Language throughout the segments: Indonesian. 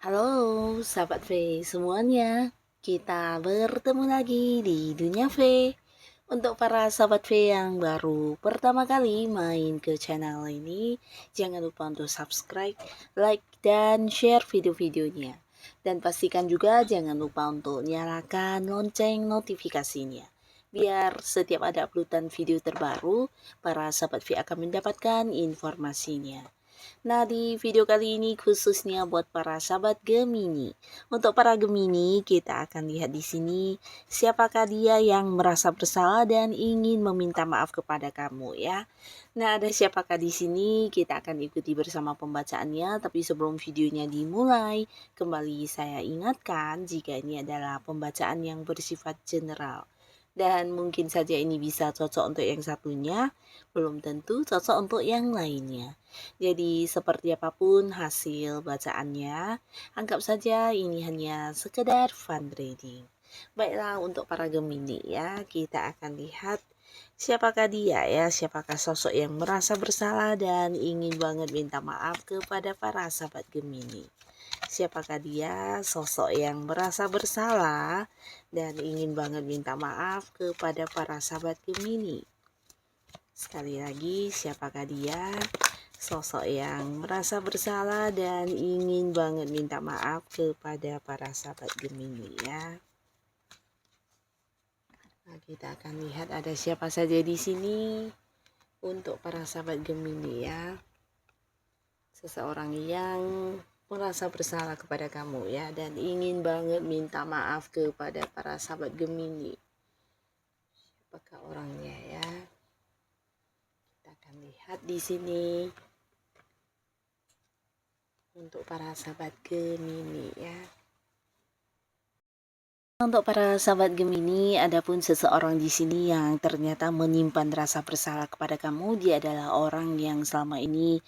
Halo sahabat V semuanya, kita bertemu lagi di Dunia V. Untuk para sahabat V yang baru pertama kali main ke channel ini, jangan lupa untuk subscribe, like, dan share video-videonya. Dan pastikan juga jangan lupa untuk nyalakan lonceng notifikasinya. Biar setiap ada uploadan video terbaru, para sahabat V akan mendapatkan informasinya. Nah, di video kali ini khususnya buat para sahabat Gemini. Untuk para Gemini, kita akan lihat di sini siapakah dia yang merasa bersalah dan ingin meminta maaf kepada kamu ya. Nah, ada siapakah di sini? Kita akan ikuti bersama pembacaannya, tapi sebelum videonya dimulai, kembali saya ingatkan jika ini adalah pembacaan yang bersifat general. Dan mungkin saja ini bisa cocok untuk yang satunya, belum tentu cocok untuk yang lainnya. Jadi seperti apapun hasil bacaannya, anggap saja ini hanya sekedar fun reading. Baiklah, untuk para Gemini ya, kita akan lihat siapakah dia ya, siapakah sosok yang merasa bersalah dan ingin banget minta maaf kepada para sahabat Gemini. Siapakah dia, sosok yang merasa bersalah dan ingin banget minta maaf kepada para sahabat Gemini. Sekali lagi, siapakah dia, sosok yang merasa bersalah dan ingin banget minta maaf kepada para sahabat Gemini ya. Nah, kita akan lihat ada siapa saja di sini untuk para sahabat Gemini ya. Seseorang yang merasa bersalah kepada kamu ya dan ingin banget minta maaf kepada para sahabat Gemini. Siapakah orangnya ya? Kita akan lihat di sini untuk para sahabat Gemini ya. Untuk para sahabat Gemini, adapun seseorang di sini yang ternyata menyimpan rasa bersalah kepada kamu, dia adalah orang yang selama ini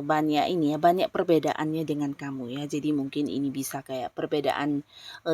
banyak perbedaannya dengan kamu ya. Jadi mungkin ini bisa kayak perbedaan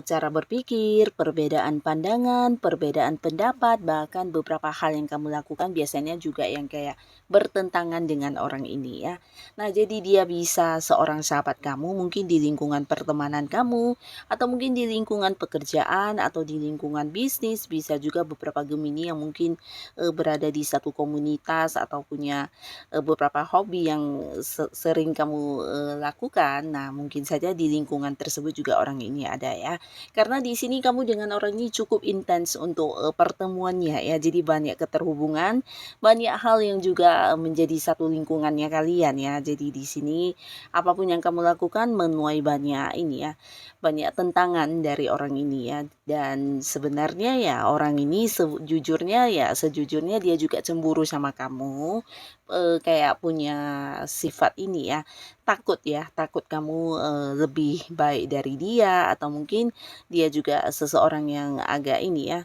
cara berpikir, perbedaan pandangan, perbedaan pendapat, bahkan beberapa hal yang kamu lakukan biasanya juga yang kayak bertentangan dengan orang ini ya. Nah, jadi dia bisa seorang sahabat kamu mungkin di lingkungan pertemanan kamu, atau mungkin di lingkungan pekerjaan atau di lingkungan bisnis. Bisa juga beberapa Gemini yang mungkin berada di satu komunitas atau punya beberapa hobi yang sering kamu lakukan. Nah, mungkin saja di lingkungan tersebut juga orang ini ada ya. Karena di sini kamu dengan orang ini cukup intens untuk pertemuannya ya. Jadi banyak keterhubungan, banyak hal yang juga menjadi satu lingkungannya kalian ya. Jadi di sini apapun yang kamu lakukan menuai banyak ini ya, banyak tentangan dari orang ini ya. Dan sebenarnya ya orang ini sejujurnya dia juga cemburu sama kamu, kayak punya sifat ini ya, takut kamu lebih baik dari dia, atau mungkin dia juga seseorang yang agak ini ya,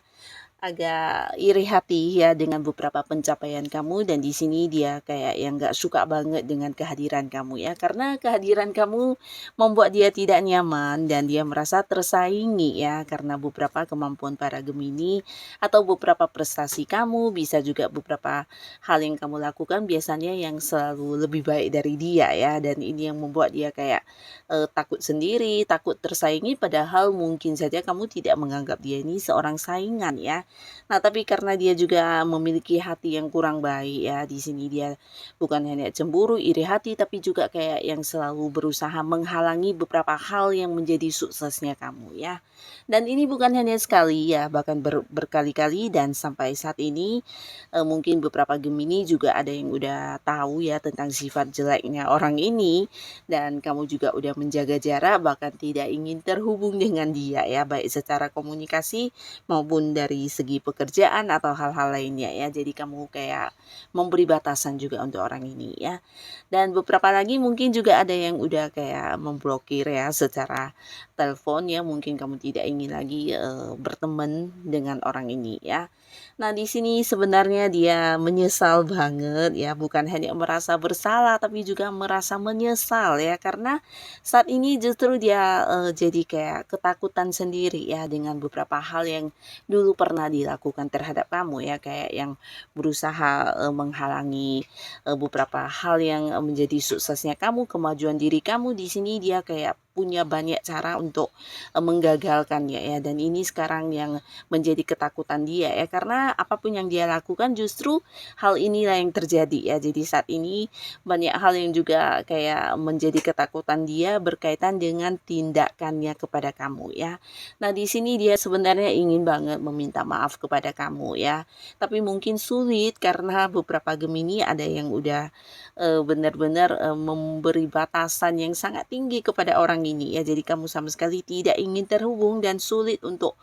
agak iri hati ya dengan beberapa pencapaian kamu. Dan di sini dia kayak yang gak suka banget dengan kehadiran kamu ya, karena kehadiran kamu membuat dia tidak nyaman dan dia merasa tersaingi ya, karena beberapa kemampuan para Gemini atau beberapa prestasi kamu, bisa juga beberapa hal yang kamu lakukan biasanya yang selalu lebih baik dari dia ya. Dan ini yang membuat dia kayak takut sendiri, takut tersaingi, padahal mungkin saja kamu tidak menganggap dia ini seorang saingan ya. Nah, tapi karena dia juga memiliki hati yang kurang baik ya, di sini dia bukan hanya cemburu, iri hati, tapi juga kayak yang selalu berusaha menghalangi beberapa hal yang menjadi suksesnya kamu ya. Dan ini bukan hanya sekali ya, bahkan berkali-kali. Dan sampai saat ini mungkin beberapa Gemini juga ada yang udah tahu ya tentang sifat jeleknya orang ini, dan kamu juga udah menjaga jarak, bahkan tidak ingin terhubung dengan dia ya, baik secara komunikasi maupun dari segi segi pekerjaan atau hal-hal lainnya ya. Jadi kamu kayak memberi batasan juga untuk orang ini ya. Dan beberapa lagi mungkin juga ada yang udah kayak memblokir ya secara telepon ya, mungkin kamu tidak ingin lagi berteman dengan orang ini ya. Nah, di sini sebenarnya dia menyesal banget ya, bukan hanya merasa bersalah tapi juga merasa menyesal ya, karena saat ini justru dia jadi kayak ketakutan sendiri ya dengan beberapa hal yang dulu pernah dilakukan terhadap kamu ya, kayak yang berusaha menghalangi beberapa hal yang menjadi suksesnya kamu, kemajuan diri kamu. Di sini dia kayak punya banyak cara untuk menggagalkannya ya, dan ini sekarang yang menjadi ketakutan dia ya, karena apapun yang dia lakukan justru hal inilah yang terjadi ya. Jadi saat ini banyak hal yang juga kayak menjadi ketakutan dia berkaitan dengan tindakannya kepada kamu ya. Nah, di sini dia sebenarnya ingin banget meminta maaf kepada kamu ya, tapi mungkin sulit karena beberapa Gemini ada yang udah benar-benar memberi batasan yang sangat tinggi kepada orang ini ya. Jadi kamu sama sekali tidak ingin terhubung dan sulit untuk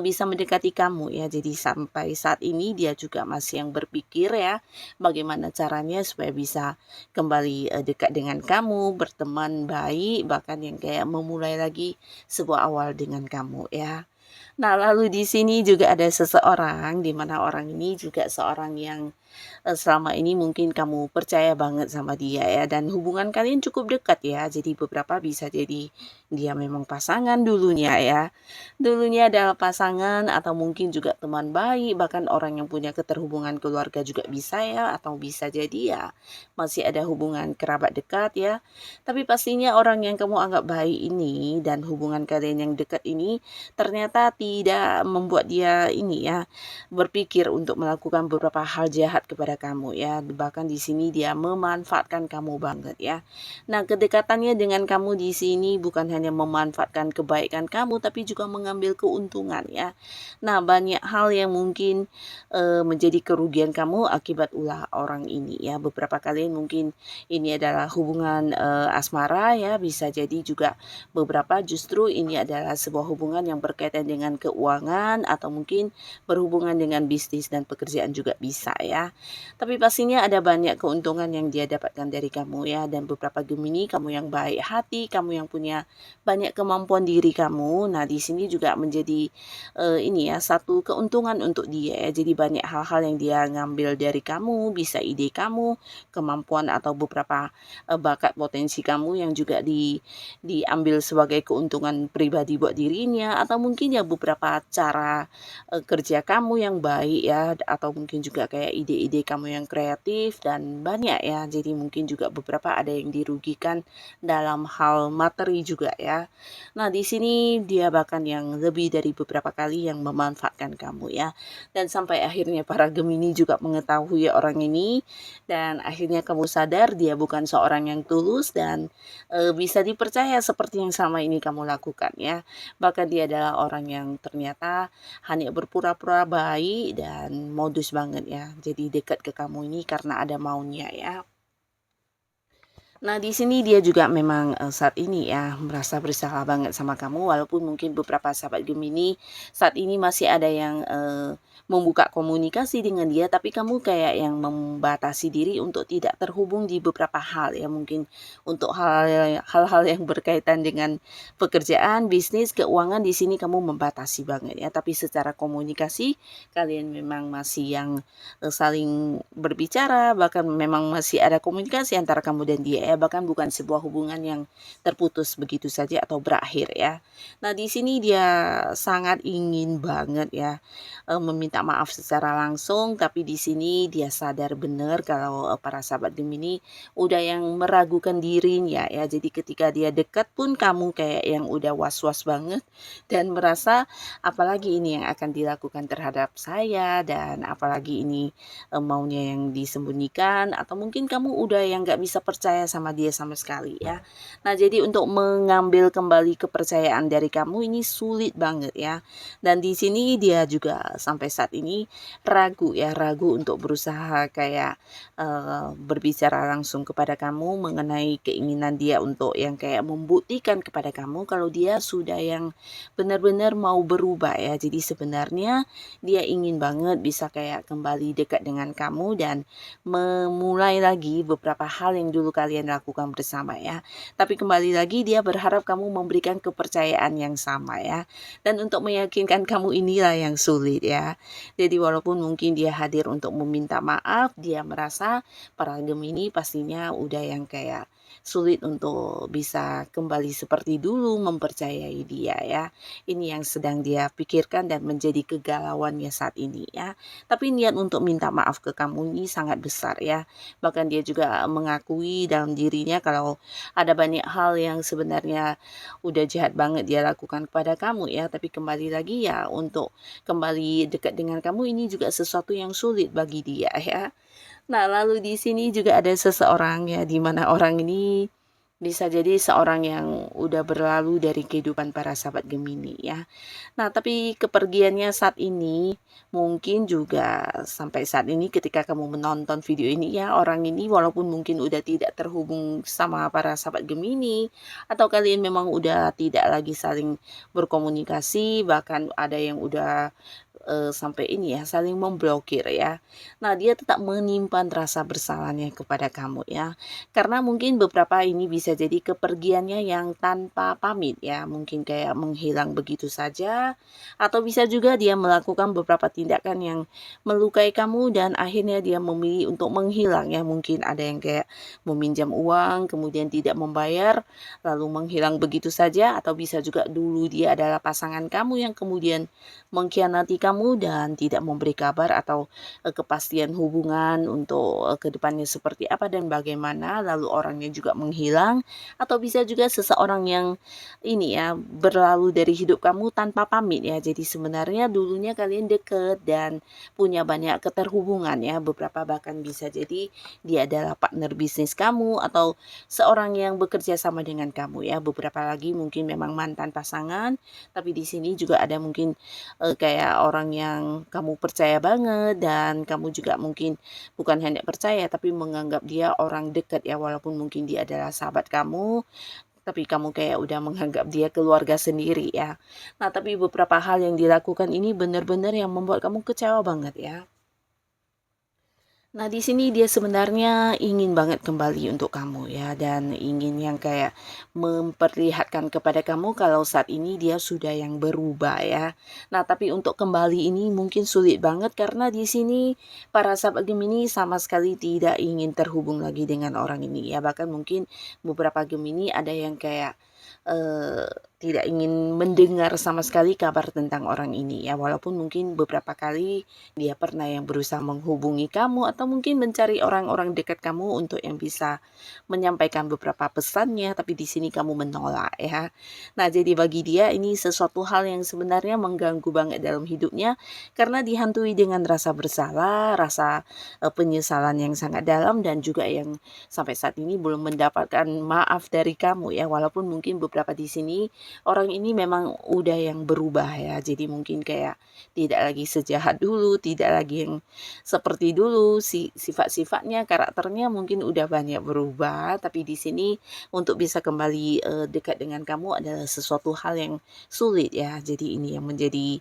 bisa mendekati kamu ya. Jadi sampai saat ini dia juga masih yang berpikir ya, bagaimana caranya supaya bisa kembali dekat dengan kamu, berteman baik, bahkan yang kayak memulai lagi sebuah awal dengan kamu ya. Nah, lalu di sini juga ada seseorang di mana orang ini juga seorang yang selama ini mungkin kamu percaya banget sama dia ya, dan hubungan kalian cukup dekat ya. Jadi beberapa bisa jadi dia memang pasangan dulunya ya. Dulunya adalah pasangan atau mungkin juga teman baik, bahkan orang yang punya keterhubungan keluarga juga bisa ya, atau bisa jadi ya masih ada hubungan kerabat dekat ya. Tapi pastinya orang yang kamu anggap baik ini dan hubungan kalian yang dekat ini ternyata tidak membuat dia ini ya berpikir untuk melakukan beberapa hal jahat kepada kamu ya. Bahkan di sini dia memanfaatkan kamu banget ya. Nah, kedekatannya dengan kamu di sini bukan hanya memanfaatkan kebaikan kamu tapi juga mengambil keuntungan ya. Nah, banyak hal yang mungkin menjadi kerugian kamu akibat ulah orang ini ya. Beberapa kali mungkin ini adalah hubungan asmara ya, bisa jadi juga beberapa justru ini adalah sebuah hubungan yang berkaitan dengan keuangan atau mungkin berhubungan dengan bisnis dan pekerjaan juga bisa ya. Tapi pastinya ada banyak keuntungan yang dia dapatkan dari kamu ya, dan beberapa Gemini kamu yang baik hati, kamu yang punya banyak kemampuan diri kamu. Nah, di sini juga menjadi ini ya satu keuntungan untuk dia ya. Jadi banyak hal-hal yang dia ngambil dari kamu, bisa ide kamu, kemampuan atau beberapa bakat potensi kamu yang juga diambil sebagai keuntungan pribadi buat dirinya, atau mungkin ya beberapa cara kerja kamu yang baik ya, atau mungkin juga kayak ide-ide kamu yang kreatif dan banyak ya. Jadi mungkin juga beberapa ada yang dirugikan dalam hal materi juga ya. Nah, di sini dia bahkan yang lebih dari beberapa kali yang memanfaatkan kamu ya. Dan sampai akhirnya para Gemini juga mengetahui orang ini, dan akhirnya kamu sadar dia bukan seorang yang tulus dan bisa dipercaya seperti yang selama ini kamu lakukan ya. Bahkan dia adalah orang yang ternyata hanya berpura-pura baik dan modus banget ya. Jadi dekat ke kamu ini karena ada maunya ya. Nah, di sini dia juga memang saat ini ya merasa bersalah banget sama kamu, walaupun mungkin beberapa sahabat Gemini saat ini masih ada yang membuka komunikasi dengan dia, tapi kamu kayak yang membatasi diri untuk tidak terhubung di beberapa hal ya, mungkin untuk hal-hal yang berkaitan dengan pekerjaan, bisnis, keuangan. Di sini kamu membatasi banget ya, tapi secara komunikasi kalian memang masih yang saling berbicara, bahkan memang masih ada komunikasi antara kamu dan dia ya, bahkan bukan sebuah hubungan yang terputus begitu saja atau berakhir ya. Nah, di sini dia sangat ingin banget ya meminta maaf secara langsung, tapi di sini dia sadar benar kalau para sahabat Gemini udah yang meragukan dirinya ya. Jadi ketika dia dekat pun kamu kayak yang udah was-was banget dan merasa apalagi ini yang akan dilakukan terhadap saya, dan apalagi ini maunya yang disembunyikan, atau mungkin kamu udah yang gak bisa percaya sama sama dia sama sekali ya. Nah, jadi untuk mengambil kembali kepercayaan dari kamu ini sulit banget ya. Dan di sini dia juga sampai saat ini ragu ya, ragu untuk berusaha kayak berbicara langsung kepada kamu mengenai keinginan dia untuk yang kayak membuktikan kepada kamu kalau dia sudah yang benar-benar mau berubah ya. Jadi sebenarnya dia ingin banget bisa kayak kembali dekat dengan kamu dan memulai lagi beberapa hal yang dulu kalian lakukan bersama ya. Tapi kembali lagi dia berharap kamu memberikan kepercayaan yang sama ya. Dan untuk meyakinkan kamu inilah yang sulit ya. Jadi walaupun mungkin dia hadir untuk meminta maaf, dia merasa para Gemini pastinya udah yang kayak sulit untuk bisa kembali seperti dulu mempercayai dia ya. Ini yang sedang dia pikirkan dan menjadi kegalauannya saat ini ya. Tapi niat untuk minta maaf ke kamu ini sangat besar ya. Bahkan dia juga mengakui dalam dirinya kalau ada banyak hal yang sebenarnya udah jahat banget dia lakukan kepada kamu ya. Tapi kembali lagi ya, untuk kembali dekat dengan kamu ini juga sesuatu yang sulit bagi dia ya. Nah, lalu di sini juga ada seseorang ya, di mana orang ini bisa jadi seorang yang udah berlalu dari kehidupan para sahabat Gemini ya. Nah, tapi kepergiannya saat ini mungkin juga sampai saat ini ketika kamu menonton video ini ya, orang ini walaupun mungkin udah tidak terhubung sama para sahabat Gemini atau kalian memang udah tidak lagi saling berkomunikasi, bahkan ada yang udah sampai ini ya, saling memblokir ya. Nah, dia tetap menyimpan rasa bersalahnya kepada kamu ya. Karena mungkin beberapa ini bisa jadi kepergiannya yang tanpa pamit ya, mungkin kayak menghilang begitu saja, atau bisa juga dia melakukan beberapa tindakan yang melukai kamu dan akhirnya dia memilih untuk menghilang ya. Mungkin ada yang kayak meminjam uang kemudian tidak membayar lalu menghilang begitu saja, atau bisa juga dulu dia adalah pasangan kamu yang kemudian mengkhianati kamu dan tidak memberi kabar atau kepastian hubungan untuk kedepannya seperti apa dan bagaimana, lalu orangnya juga menghilang, atau bisa juga seseorang yang ini ya berlalu dari hidup kamu tanpa pamit ya. Jadi sebenarnya dulunya kalian deket dan punya banyak keterhubungan ya, beberapa bahkan bisa jadi dia adalah partner bisnis kamu atau seorang yang bekerja sama dengan kamu ya. Beberapa lagi mungkin memang mantan pasangan, tapi di sini juga ada mungkin kayak orang yang kamu percaya banget dan kamu juga mungkin bukan hanya percaya tapi menganggap dia orang dekat ya, walaupun mungkin dia adalah sahabat kamu tapi kamu kayak udah menganggap dia keluarga sendiri ya. Nah, tapi beberapa hal yang dilakukan ini benar-benar yang membuat kamu kecewa banget ya. Nah, di sini dia sebenarnya ingin banget kembali untuk kamu ya, dan ingin yang kayak memperlihatkan kepada kamu kalau saat ini dia sudah yang berubah ya. Nah, tapi untuk kembali ini mungkin sulit banget karena di sini para sahabat Gemini sama sekali tidak ingin terhubung lagi dengan orang ini ya. Bahkan mungkin beberapa Gemini ada yang kayak eh, tidak ingin mendengar sama sekali kabar tentang orang ini ya, walaupun mungkin beberapa kali dia pernah yang berusaha menghubungi kamu atau mungkin mencari orang-orang dekat kamu untuk yang bisa menyampaikan beberapa pesannya, tapi di sini kamu menolak ya. Nah, jadi bagi dia ini sesuatu hal yang sebenarnya mengganggu banget dalam hidupnya karena dihantui dengan rasa bersalah, rasa penyesalan yang sangat dalam, dan juga yang sampai saat ini belum mendapatkan maaf dari kamu ya, walaupun mungkin beberapa di sini orang ini memang udah yang berubah ya. Jadi mungkin kayak tidak lagi sejahat dulu, tidak lagi yang seperti dulu, sifat-sifatnya, karakternya mungkin udah banyak berubah, tapi di sini untuk bisa kembali dekat dengan kamu adalah sesuatu hal yang sulit ya. Jadi ini yang menjadi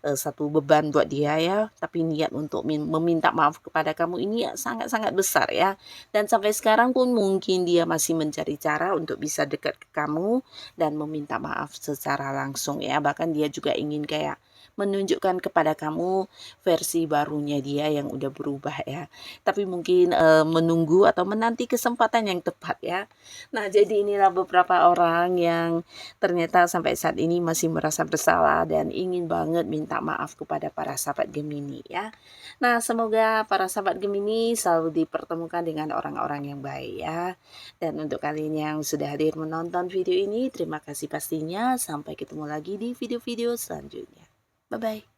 satu beban buat dia ya. Tapi niat untuk meminta maaf kepada kamu ini ya sangat-sangat besar ya. Dan sampai sekarang pun mungkin dia masih mencari cara untuk bisa dekat ke kamu dan meminta maaf secara langsung ya. Bahkan dia juga ingin kayak menunjukkan kepada kamu versi barunya dia yang udah berubah ya. Tapi mungkin menunggu atau menanti kesempatan yang tepat ya. Nah, jadi inilah beberapa orang yang ternyata sampai saat ini masih merasa bersalah dan ingin banget minta maaf kepada para sahabat Gemini ya. Nah, semoga para sahabat Gemini selalu dipertemukan dengan orang-orang yang baik ya. Dan untuk kalian yang sudah hadir menonton video ini, terima kasih pastinya. Sampai ketemu lagi di video-video selanjutnya. Bye-bye.